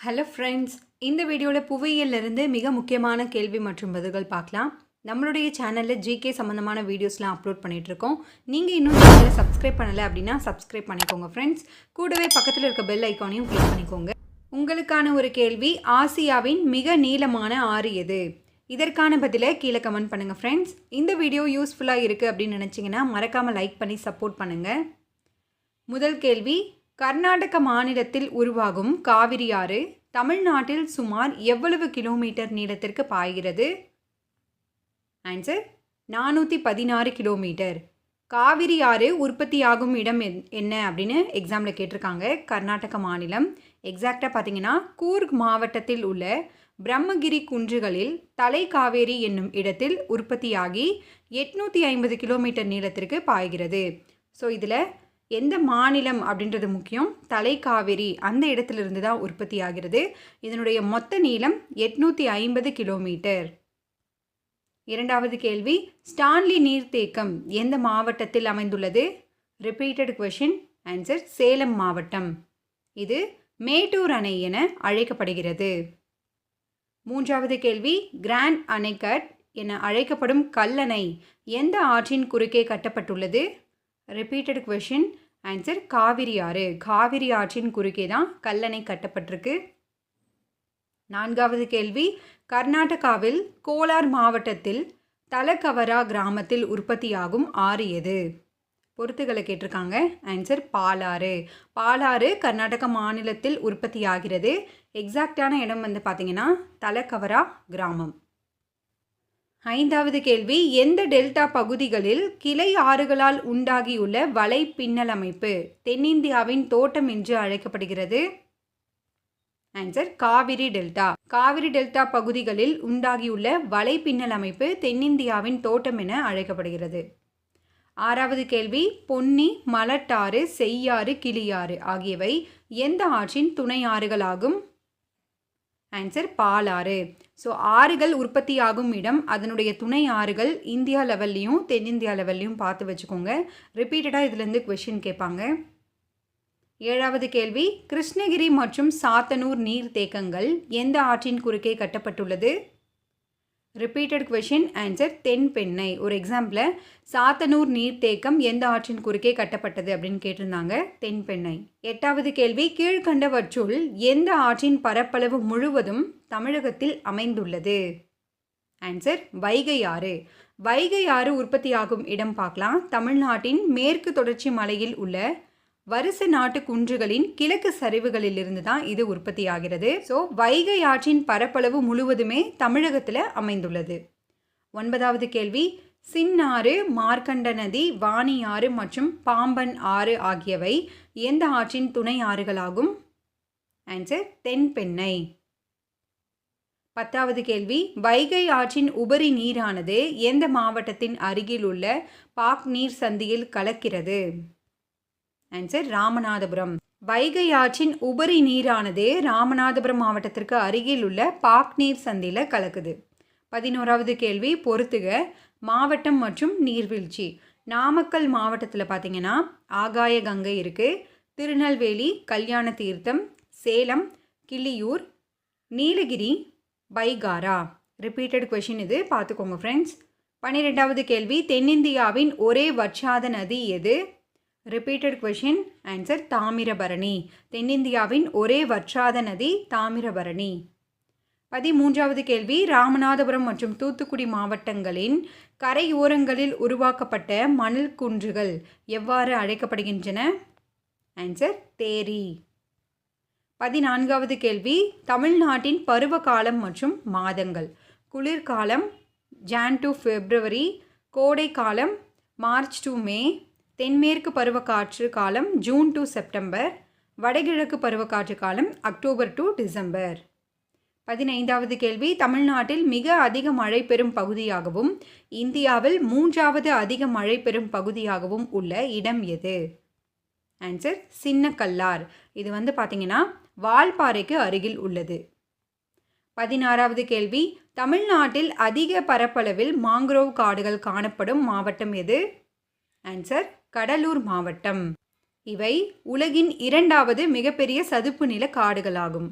Hello friends, இந்த வீடியோவில் புவியியலிருந்து மிக முக்கியமான கேள்வி மற்றும் பதில்கள் பார்க்கலாம். நம்மளுடைய சேனலில் ஜிகே சம்மந்தமான வீடியோஸ்லாம் அப்லோட் பண்ணிகிட்ருக்கோம். நீங்கள் இன்னும் சேனலை சப்ஸ்கிரைப் பண்ணலை அப்படின்னா சப்ஸ்கிரைப் பண்ணிக்கோங்க ஃப்ரெண்ட்ஸ். கூடவே பக்கத்தில் இருக்க பெல் ஐக்கானையும் கிளிக் பண்ணிக்கோங்க. உங்களுக்கான ஒரு கேள்வி, ஆசியாவின் மிக நீளமான ஆறு எது? இதற்கான பதிலை கீழே கமெண்ட் பண்ணுங்கள் ஃப்ரெண்ட்ஸ். இந்த வீடியோ யூஸ்ஃபுல்லாக இருக்குது அப்படின்னு நினச்சிங்கன்னா மறக்காமல் லைக் பண்ணி சப்போர்ட் பண்ணுங்கள். முதல் கேள்வி, கர்நாடக மாநிலத்தில் உருவாகும் காவிரி ஆறு தமிழ்நாட்டில் சுமார் எவ்வளவு கிலோமீட்டர் நீளத்திற்கு பாய்கிறது? Answer 416 kilometre. காவிரி ஆறு உற்பத்தியாகும் இடம் என்ன அப்படின்னு எக்ஸாமில் கேட்டிருக்காங்க. கர்நாடக மாநிலம், எக்ஸாக்டாக பார்த்தீங்கன்னா கூர்க் மாவட்டத்தில் உள்ள பிரம்மகிரி குன்றுகளில் தலை காவேரி என்னும் இடத்தில் உற்பத்தியாகி 850 கிலோமீட்டர் நீளத்திற்கு பாய்கிறது. ஸோ இதில் எந்த மாநிலம் அப்படின்றது முக்கியம். தலை காவேரி அந்த இடத்திலிருந்து தான் உற்பத்தி ஆகிறது. இதனுடைய மொத்த நீளம் 850 கிலோமீட்டர். இரண்டாவது கேள்வி, ஸ்டான்லி நீர்த்தேக்கம் எந்த மாவட்டத்தில் அமைந்துள்ளது? Repeated question. ஆன்சர் சேலம் மாவட்டம். இது மேட்டூர் அணை என அழைக்கப்படுகிறது. மூன்றாவது கேள்வி, கிராண்ட் அணைக்கட் என அழைக்கப்படும் கல்லணை எந்த ஆற்றின் குறுக்கே கட்டப்பட்டுள்ளது? Repeated question. ஆன்சர் காவிரி ஆறு. காவிரி ஆற்றின் குறுக்கே தான் கல்லணை கட்டப்பட்டிருக்கு. நான்காவது கேள்வி, கர்நாடகாவில் கோலார் மாவட்டத்தில் தலகவரா கிராமத்தில் உற்பத்தியாகும் ஆறு எது? பொறுத்துகளை கேட்டிருக்காங்க. ஆன்சர் பாலாறு. பாலாறு கர்நாடக மாநிலத்தில் உற்பத்தியாகிறது. எக்ஸாக்டான இடம் வந்து பார்த்தீங்கன்னா தலகவரா கிராமம். ஐந்தாவது கேள்வி, எந்த டெல்டா பகுதிகளில் கிளை ஆறுகளால் உண்டாகியுள்ள வலை பின்னல் அமைப்பு தென்னிந்தியாவின் தோட்டம் என்று அழைக்கப்படுகிறது? Answer Kaveri delta. Kaveri delta பகுதிகளில் உண்டாகியுள்ள வலை பின்னல் அமைப்பு தென்னிந்தியாவின் தோட்டம் என அழைக்கப்படுகிறது. ஆறாவது கேள்வி, பொன்னி, மலட்டாறு, செய்யாறு, கிளியாறு ஆகியவை எந்த ஆற்றின் துணை ஆறுகளாகும்? ஆன்சர் பாலாறு. ஸோ ஆறுகள் உற்பத்தியாகும் இடம், அதனுடைய துணை ஆறுகள் இந்தியா லெவல்லையும் தென்னிந்தியா லெவல்லையும் பார்த்து வச்சுக்கோங்க. ரிப்பீட்டடாக இதுலேருந்து கொஷின் கேட்பாங்க. ஏழாவது கேள்வி, கிருஷ்ணகிரி மற்றும் சாத்தனூர் நீர் தேக்கங்கள் எந்த ஆற்றின் குறுக்கே கட்டப்பட்டுள்ளது? Repeated question. ஆன்சர் தென்பெண்ணை. ஒரு எக்ஸாம்பிள், சாத்தனூர் நீர்த்தேக்கம் எந்த ஆற்றின் குறுக்கே கட்டப்பட்டது அப்படின்னு கேட்டிருந்தாங்க. தென்பெண்ணை. எட்டாவது கேள்வி, கீழ்கண்டவற்றுள் எந்த ஆற்றின் பரப்பளவு முழுவதும் தமிழகத்தில் அமைந்துள்ளது? ஆன்சர் வைகை ஆறு. வைகை ஆறு உற்பத்தியாகும் இடம் பார்க்கலாம். தமிழ்நாட்டின் மேற்கு தொடர்ச்சி மலையில் உள்ள வருச நாட்டு குன்றுகளின் கிழக்கு சரிவுகளிலிருந்து தான் இது உற்பத்தி ஆகிறது. ஸோ வைகை ஆற்றின் பரப்பளவு முழுவதுமே தமிழகத்தில் அமைந்துள்ளது. ஒன்பதாவது கேள்வி, சின்னாறு, மார்க்கண்ட நதி, வாணி ஆறு மற்றும் பாம்பன் ஆறு ஆகியவை எந்த ஆற்றின் துணை ஆறுகளாகும்? ஆன்சர் தென்பெண்ணை. பத்தாவது கேள்வி, வைகை ஆற்றின் உபரி நீரானது எந்த மாவட்டத்தின் அருகில் உள்ள பாக் நீர் சந்தியில் கலக்கிறது? ஆன்சர் ராமநாதபுரம். வைகை ஆற்றின் உபரி நீரானது ராமநாதபுரம் மாவட்டத்திற்கு அருகில் உள்ள பாக் நீர் சந்தியில் கலக்குது. 11வது கேள்வி, பொறுத்துக மாவட்டம் மற்றும் நீர்வீழ்ச்சி. நாமக்கல் மாவட்டத்தில் பார்த்தீங்கன்னா ஆகாய கங்கை இருக்குது. திருநெல்வேலி கல்யாண தீர்த்தம், சேலம் கிள்ளியூர், நீலகிரி பைகாரா. ரிப்பீட்டட் கொஷின், இது பார்த்துக்கோங்க ஃப்ரெண்ட்ஸ். 12வது கேள்வி, தென்னிந்தியாவின் ஒரே வற்றாத நதி எது? Repeated question. ஆன்சர் தாமிரபரணி. தென்னிந்தியாவின் ஒரே வற்றாத நதி தாமிரபரணி. 13வது கேள்வி, ராமநாதபுரம் மற்றும் தூத்துக்குடி மாவட்டங்களின் கரையோரங்களில் உருவாக்கப்பட்ட மணல் குன்றுகள் எவ்வாறு அழைக்கப்படுகின்றன? ஆன்சர் தேரி. 14வது கேள்வி, தமிழ்நாட்டின் பருவகாலம் மற்றும் மாதங்கள். குளிர்காலம் ஜான் டு பிப்ரவரி, கோடை காலம் மார்ச் டு மே, தென்மேற்கு பருவக்காற்று காலம் ஜூன் டு செப்டம்பர், வடகிழக்கு பருவக்காற்று காலம் அக்டோபர் டு டிசம்பர். 15வது கேள்வி, தமிழ்நாட்டில் மிக அதிக மழை பெறும் பகுதியாகவும் இந்தியாவில் 3வது அதிக மழை பெறும் பகுதியாகவும் உள்ள இடம் எது? ஆன்சர் சின்னக்கல்லார். இது வந்து பார்த்தீங்கன்னா வால்பாறைக்கு அருகில் உள்ளது. 16வது கேள்வி, தமிழ்நாட்டில் அதிக பரப்பளவில் மாங்க்ரோவ் காடுகள் காணப்படும் மாவட்டம் எது? ஆன்சர் கடலூர் மாவட்டம். இவை உலகின் 2வது மிகப்பெரிய சதுப்பு நில காடுகளாகும்.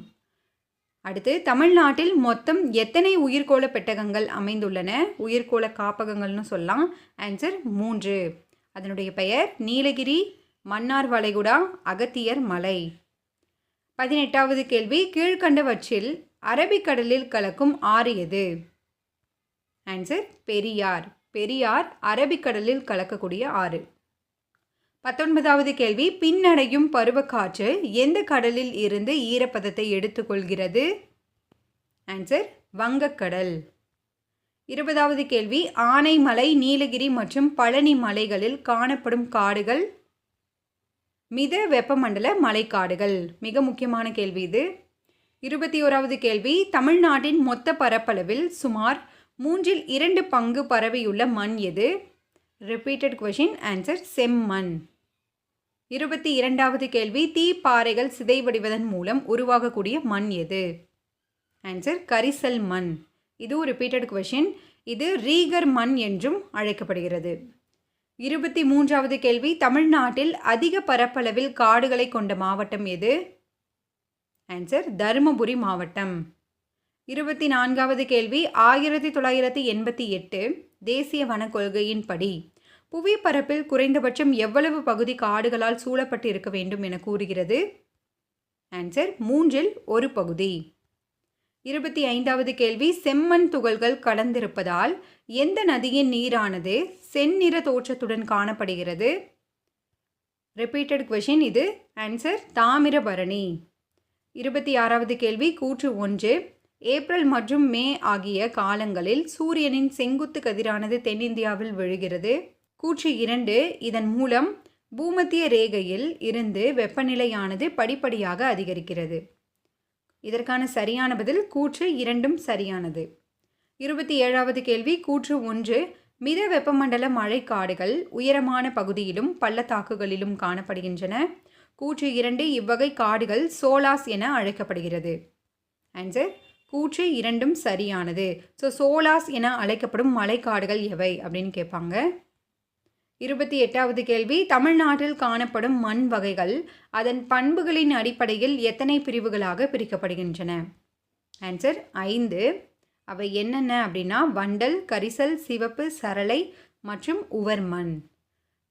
அடுத்து தமிழ்நாட்டில் மொத்தம் எத்தனை உயிர்கோள பெட்டகங்கள் அமைந்துள்ளன? உயிர்கோள காப்பகங்கள்னு சொல்லலாம். ஆன்சர் 3. அதனுடைய பெயர் நீலகிரி, மன்னார் வளைகுடா, அகத்தியர் மலை. 18வது கேள்வி, கீழ்கண்டவற்றில் அரபிக்கடலில் கலக்கும் ஆறு எது? ஆன்சர் பெரியார். பெரியார் அரபிக்கடலில் கலக்கக்கூடிய ஆறு. 19வது கேள்வி, பின்னடையும் பருவக்காற்று எந்த கடலில் இருந்து ஈரப்பதத்தை எடுத்துக்கொள்கிறது? ஆன்சர் வங்கக்கடல். 20வது கேள்வி, ஆனைமலை, நீலகிரி மற்றும் பழனி மலைகளில் காணப்படும் காடுகள் மித வெப்பமண்டல மலைக்காடுகள். மிக முக்கியமான கேள்வி இது. 21வது கேள்வி, தமிழ்நாட்டின் மொத்த பரப்பளவில் சுமார் 2/3 பங்கு பரவியுள்ள மண் எது? Repeated question. ஆன்சர் செம்மண். 22வது கேள்வி, தீப்பாறைகள் சிதைவடைவதன் மூலம் உருவாகக்கூடிய மண் எது? ஆன்சர் கரிசல் மண். இது ஒரு ரிப்பீட்டட் கொஷின். இது ரீகர் மண் என்றும் அழைக்கப்படுகிறது. 23வது கேள்வி, தமிழ்நாட்டில் அதிக பரப்பளவில் காடுகளை கொண்ட மாவட்டம் எது? ஆன்சர் தருமபுரி மாவட்டம். 24வது கேள்வி, 1988 தேசிய வனக் கொள்கையின்படி புவிப்பரப்பில் குறைந்தபட்சம் எவ்வளவு பகுதி காடுகளால் சூழப்பட்டு இருக்க வேண்டும் என கூறுகிறது? ஆன்சர் 1/3 பகுதி. 25வது கேள்வி, செம்மண் துகள்கள் கலந்திருப்பதால் எந்த நதியின் நீரானது செந்நிற தோற்றத்துடன் காணப்படுகிறது? ரிப்பீட்டட் கொஷின் இது. ஆன்சர் தாமிரபரணி. 26வது கேள்வி, கூற்று 1, ஏப்ரல் மற்றும் மே ஆகிய காலங்களில் சூரியனின் செங்குத்து கதிரானது தென்னிந்தியாவில் விழுகிறது. கூற்று 2, இதன் மூலம் பூமத்திய ரேகையில் இருந்து வெப்பநிலையானது படிப்படியாக அதிகரிக்கிறது. இதற்கான சரியான பதில் கூற்று 2 சரியானது. 27வது கேள்வி, கூற்று 1, மித வெப்பமண்டல மழைக்காடுகள் உயரமான பகுதியிலும் பள்ளத்தாக்குகளிலும் காணப்படுகின்றன. கூற்று 2, இவ்வகை காடுகள் சோலாஸ் என அழைக்கப்படுகிறது. ஆன்சர் கூற்று 2 சரியானது. சோலாஸ் என அழைக்கப்படும் மழைக்காடுகள் எவை அப்படின்னு கேட்பாங்க. 28வது கேள்வி, தமிழ்நாட்டில் காணப்படும் மண் வகைகள் அதன் பண்புகளின் அடிப்படையில் எத்தனை பிரிவுகளாக பிரிக்கப்படுகின்றன? ஆன்சர் 5. அவை என்னென்ன அப்படின்னா வண்டல், கரிசல், சிவப்பு, சரளை மற்றும் உவர் மண்.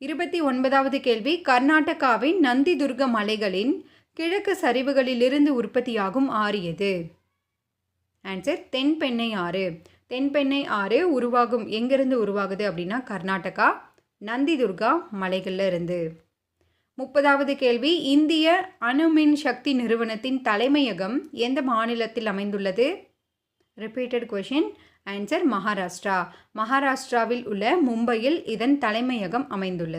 29வது கேள்வி, கர்நாடகாவின் நந்திதுர்க மலைகளின் கிழக்கு சரிவுகளிலிருந்து உற்பத்தியாகும் ஆறு எது? ஆன்சர் தென்பெண்ணை ஆறு. தென்பெண்ணை ஆறு எங்கிருந்து உருவாகுது அப்படின்னா கர்நாடகா, நந்திதுர்கா மலைகளில் இருந்து. 30வது கேள்வி, இந்திய அணுமின் சக்தி நிறுவனத்தின் தலைமையகம் எந்த மாநிலத்தில் அமைந்துள்ளது? Repeated question. ஆன்சர் மகாராஷ்டிரா. மகாராஷ்டிராவில் உள்ள மும்பையில் இதன் தலைமையகம் அமைந்துள்ளது.